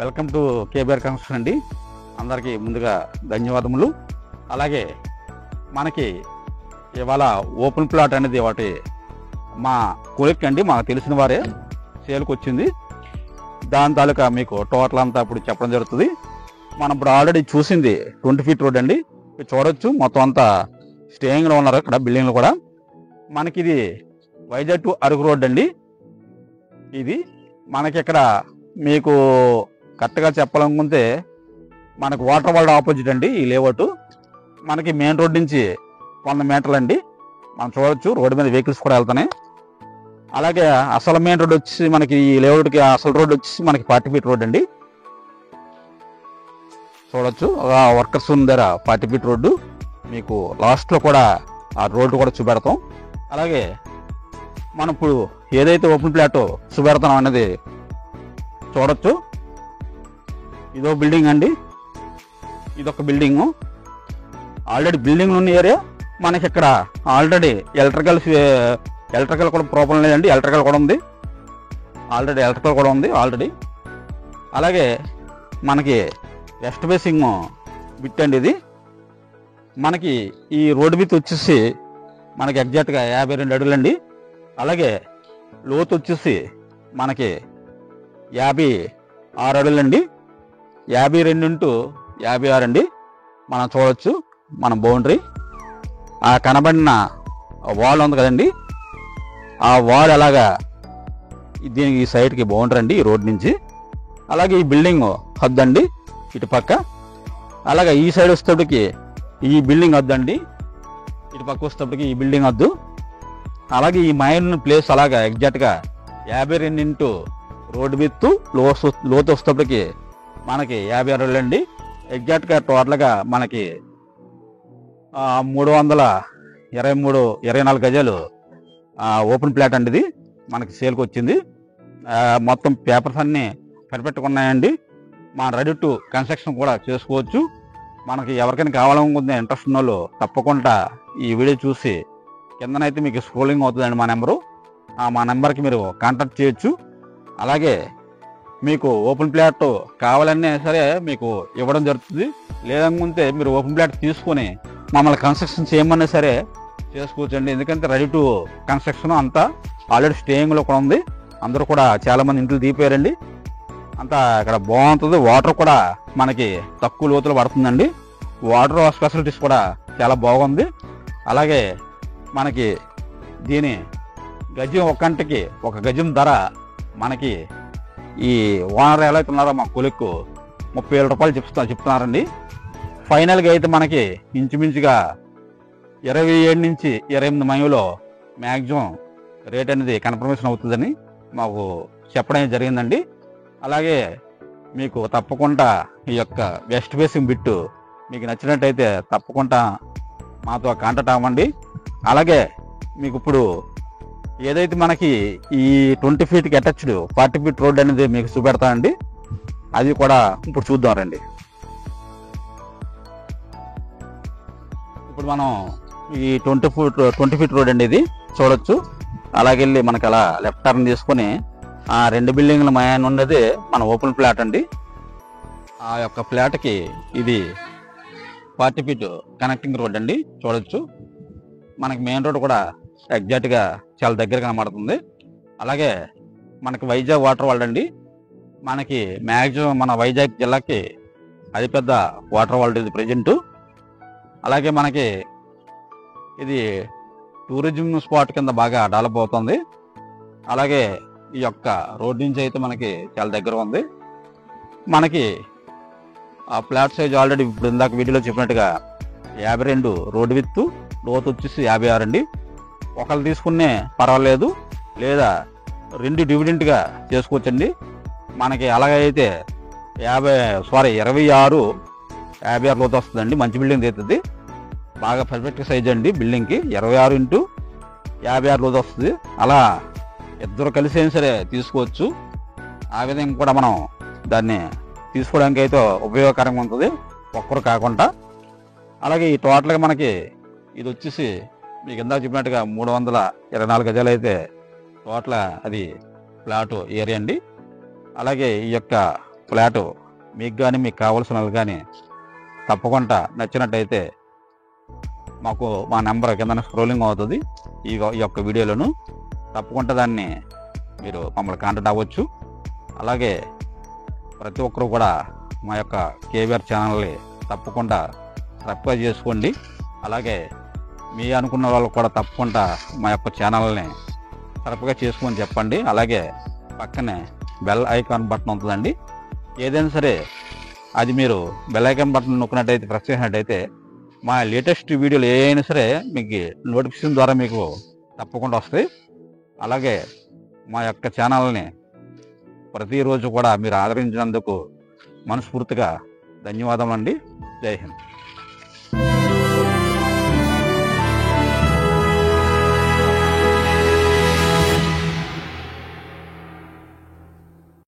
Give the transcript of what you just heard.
Welcome to KBR construction అండి. అందరికీ ముందుగా ధన్యవాదములు. అలాగే మనకి ఇవాళ ఓపెన్ ప్లాట్ అనేది ఒకటి మా కొలిక్ అండి, మాకు తెలిసిన వారే సేల్కి వచ్చింది. దాని తాలూకా మీకు టోటల్ అంతా ఇప్పుడు చెప్పడం జరుగుతుంది. మనం ఇప్పుడు ఆల్రెడీ చూసింది 20 ఫీట్ రోడ్ అండి. మీరు చూడొచ్చు, మొత్తం అంతా స్టేయింగ్లో ఉన్నారు ఇక్కడ బిల్డింగ్లు కూడా. మనకి ఇది వైజాగ్ టు అరకు రోడ్ అండి. ఇది మనకి ఇక్కడ మీకు కరెక్ట్గా చెప్పాలనుకుంటే మనకు వాటర్ వరల్డ్ ఆపోజిట్ అండి ఈ లేఅవుట్. మనకి మెయిన్ రోడ్ నుంచి 100 మీటర్లు అండి. మనం చూడొచ్చు రోడ్డు మీద వెహికల్స్ కూడా వెళ్తున్నాయి. అలాగే అసలు మెయిన్ రోడ్ వచ్చి మనకి ఈ లేఅవుట్కి అసలు రోడ్ వచ్చి మనకి 40 ఫీట్ రోడ్ అండి. చూడొచ్చు వర్కర్స్ ఉన్న దగ్గర 40 ఫీట్ రోడ్డు. మీకు లాస్ట్లో కూడా ఆ రోడ్డు కూడా చూపెడతాం. అలాగే మనం ఇప్పుడు ఏదైతే ఓపెన్ ప్లాట్ చూపెడతాం అనేది చూడొచ్చు. ఇదో బిల్డింగ్ అండి, ఇదొక బిల్డింగు. ఆల్రెడీ బిల్డింగ్లు ఉన్న ఏరియా. మనకి ఇక్కడ ఆల్రెడీ ఎలక్ట్రికల్ కూడా ప్రాబ్లం లేదండి. ఎలక్ట్రికల్ కూడా ఉంది ఆల్రెడీ. అలాగే మనకి వెస్ట్ ఫేసింగ్ బిట్ అండి ఇది. మనకి ఈ రోడ్డు మీద వచ్చేసి మనకి ఎగ్జాక్ట్గా 52 అడుగులు అండి. అలాగే లోతు వచ్చేసి మనకి 56 అడుగులండి. 52 × 56 అండి. మనం చూడవచ్చు మన బౌండరీ. ఆ కనబడిన వాల్ ఉంది కదండి, ఆ వాల్ అలాగా దీనికి ఈ సైడ్కి బౌండరీ అండి ఈ రోడ్ నుంచి. అలాగే ఈ బిల్డింగ్ హద్దు అండి ఇటు పక్క. అలాగే ఈ సైడ్ వచ్చేటప్పటికి ఈ బిల్డింగ్ హద్దు అండి, ఇటు పక్క వచ్చేటప్పటికి ఈ బిల్డింగ్ హద్దు. అలాగే ఈ మైన్ ప్లేస్ అలాగా ఎగ్జాక్ట్గా 52 రోడ్డు విత్తు లోతు వచ్చేటప్పటికి మనకి 56 అడుగులు అండి. ఎగ్జాక్ట్గా టోటల్గా మనకి 324 గజాలు ఓపెన్ ప్లాట్ అండి ఇది మనకి సేల్కి వచ్చింది. మొత్తం పేపర్స్ అన్నీ పర్ఫెక్ట్గా ఉన్నాయండి. మన రెడీ టు కన్స్ట్రక్షన్ కూడా చేసుకోవచ్చు. మనకి ఎవరికైనా కావాలనుకుంటే ఇంట్రెస్ట్ ఉన్న వాళ్ళు తప్పకుండా ఈ వీడియో చూసి కిందనైతే మీకు స్క్రోలింగ్ అవుతుందండి మా నెంబరు. మా నెంబర్కి మీరు కాంటాక్ట్ చేయొచ్చు. అలాగే మీకు ఓపెన్ ప్లాట్ కావాలన్నా సరే మీకు ఇవ్వడం జరుగుతుంది. లేదనుకుంటే మీరు ఓపెన్ ప్లాట్ తీసుకొని మమ్మల్ని కన్స్ట్రక్షన్ చేయమన్నా సరే చేసుకోవచ్చండి. ఎందుకంటే రెడీ టు కన్స్ట్రక్షన్ అంతా ఆల్రెడీ స్టేయింగ్లో కూడా ఉంది. అందరూ కూడా చాలామంది ఇంట్లో దిగిపోయారండి. అంతా ఇక్కడ బాగుంటుంది. వాటర్ కూడా మనకి తక్కువ లోతులో పడుతుందండి. వాటర్ ఫెసిలిటీస్ కూడా చాలా బాగుంది. అలాగే మనకి దీని గజం ఒక్కంటికి 1 గజం ధర మనకి ఈ ఓనర్ ఎలా ఉన్నారో మా కొలిక్కు 30,000 రూపాయలు చెప్తున్నారండి. ఫైనల్గా అయితే మనకి ఇంచుమించుగా 27 నుంచి 28 మధ్యలో మ్యాక్సిమం రేట్ అనేది కన్ఫర్మేషన్ అవుతుందని మాకు చెప్పడం జరిగిందండి. అలాగే మీకు తప్పకుండా ఈ యొక్క వెస్ట్ ఫేసింగ్ బిట్టు మీకు నచ్చినట్టయితే తప్పకుండా మాతో కాంటాక్ట్ అవ్వండి. అలాగే మీకు ఇప్పుడు ఏదైతే మనకి ఈ 20 ఫీట్కి అటాచ్డ్ 40 ఫీట్ రోడ్ అనేది మీకు చూపెడతానండి. అది కూడా ఇప్పుడు చూద్దాం రండి. ఇప్పుడు మనం ఈ 20 ఫీట్ రోడ్ అండి ఇది చూడొచ్చు. అలాగెళ్ళి మనకి అలా లెఫ్ట్ టర్న్ తీసుకొని ఆ 2 బిల్డింగ్ల మయాన్ ఉన్నది మన ఓపెన్ ప్లాట్ అండి. ఆ యొక్క ప్లాట్కి ఇది 40 ఫీట్ కనెక్టింగ్ రోడ్ అండి. చూడొచ్చు మనకి మెయిన్ రోడ్ కూడా ఎగ్జాక్ట్గా చాలా దగ్గర కనబడుతుంది. అలాగే మనకి వైజాగ్ వాటర్ వరల్డ్ అండి. మనకి మ్యాక్సిమం మన వైజాగ్ జిల్లాకి అతిపెద్ద వాటర్ వరల్డ్ ఇది ప్రజెంటు. అలాగే మనకి ఇది టూరిజం స్పాట్ కింద బాగా డెవలప్ అవుతుంది. అలాగే ఈ యొక్క రోడ్ నుంచి అయితే మనకి చాలా దగ్గర ఉంది. మనకి ఆ ఫ్లాట్ సైజ్ ఆల్రెడీ ఇప్పుడు ఇందాక వీడియోలో చెప్పినట్టుగా 52 రోడ్డు విత్తు, లోతు వచ్చేసి 56 అండి. ఒకళ్ళు తీసుకునే పర్వాలేదు, లేదా 2 డివిడెంట్గా చేసుకోవచ్చండి. మనకి అలాగైతే 26 లోతు వస్తుందండి. మంచి బిల్డింగ్ అవుతుంది, బాగా పర్ఫెక్ట్ సైజ్ అండి. బిల్డింగ్కి 26 × 56 లోతు వస్తుంది. అలా ఇద్దరు కలిసి అయినా సరే తీసుకోవచ్చు. ఆ విధంగా కూడా మనం దాన్ని తీసుకోవడానికి అయితే ఉపయోగకరంగా ఉంటుంది, ఒక్కరు కాకుండా. అలాగే ఈ టోటల్గా మనకి ఇది వచ్చేసి మీకు ఇందాక చెప్పినట్టుగా 324 గజాలు అయితే టోటల్ అది ప్లాట్ ఏరియా అండి. అలాగే ఈ యొక్క ఫ్లాటు మీకు కానీ మీకు కావాల్సిన వాళ్ళు కానీ తప్పకుండా నచ్చినట్టయితే మాకు మా నెంబర్ కింద స్క్రోలింగ్ అవుతుంది ఈ యొక్క వీడియోలోను. తప్పకుండా దాన్ని మీరు మమ్మల్ని కాంటాక్ట్ అవ్వచ్చు. అలాగే ప్రతి ఒక్కరు కూడా మా యొక్క కేవీఆర్ ఛానల్ని తప్పకుండా సబ్స్క్రైబ్ చేసుకోండి. అలాగే మీ అనుకున్న వాళ్ళు కూడా తప్పకుండా మా యొక్క ఛానల్ని సబ్స్క్రైబ్ చేసుకొని చెప్పండి. అలాగే పక్కనే బెల్ ఐకాన్ బటన్ ఉంటుందండి. ఏదైనా సరే అది మీరు బెల్ ఐకాన్ బటన్ నొక్కినట్టయితే, ప్రెస్ చేసినట్టయితే మా లేటెస్ట్ వీడియోలు ఏ అయినా సరే మీకు నోటిఫికేషన్ ద్వారా మీకు తప్పకుండా వస్తాయి. అలాగే మా యొక్క ఛానల్ని ప్రతిరోజు కూడా మీరు ఆదరించినందుకు మనస్ఫూర్తిగా ధన్యవాదములండి. జై హింద్.